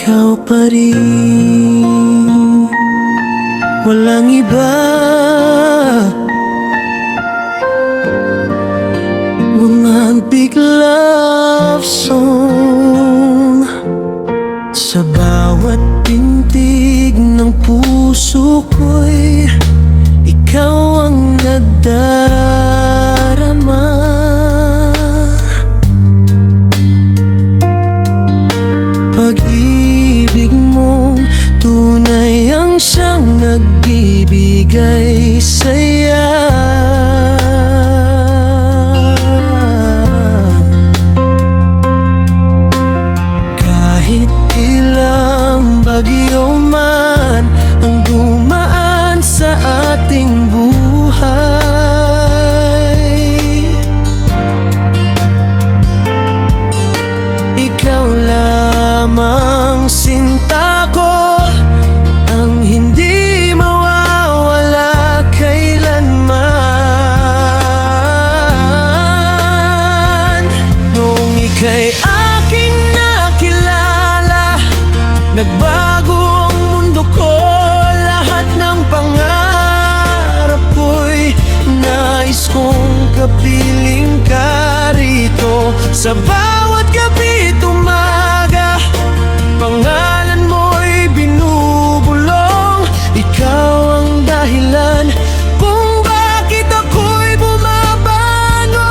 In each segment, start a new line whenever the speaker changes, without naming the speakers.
ikaw pa rin, walang iba. Mga big love song sa bawat pintig ng puso ko'y ikaw ang nagdarama. Pag-ibig mong tunay ang siyang nagbibigay saya. Kahit ilang bagyo man ang dumaan sa ating buhay, ikaw lamang sinta ko, ang hindi mawawala kailanman. Noong ika'y aking nakilala, nagbago ang mundo ko. Lahat ng pangarap ko'y nais kong kapiling ka rito. Sa bawat gabi't umaga, pangalan mo'y binubulong. Ikaw ang dahilan kung bakit ako'y bumabangon.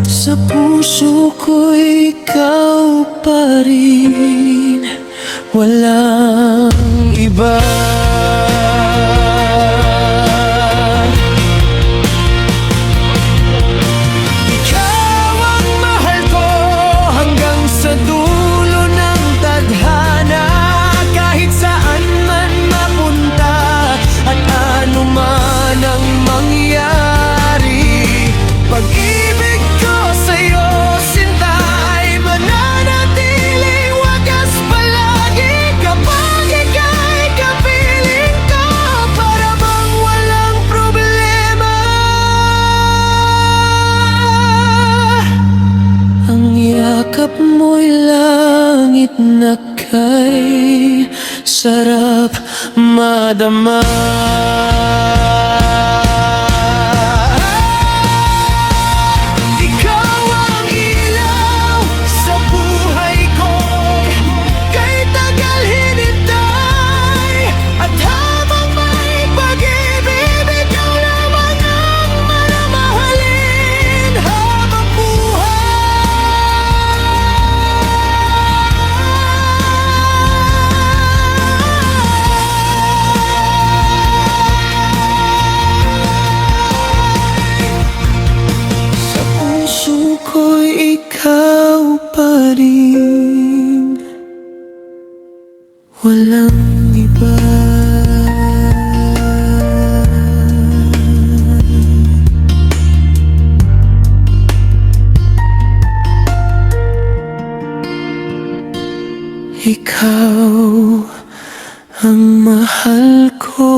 Sa puso ko'y ikaw pa rin, walang iba. Ikaw ang mahal ko hanggang sa dulo ng tadhana. Kahit saan man mapunta at ano man ang mangyari, pag-ibig ko sa'yo, sinta, ay mananatiling wagas palagi. Kapag ika'y kapiling ko, para bang walang problema. Ang yakap mo'y langit na kay sarap madama. Ikaw ang ilaw sa buhay ko, kay tagal hinintay. At habang may pag-ibig, ikaw lamang ang manamahalin habang sa puso ko'y ikaw pa rin, walang iba. Ikaw ang mahal ko.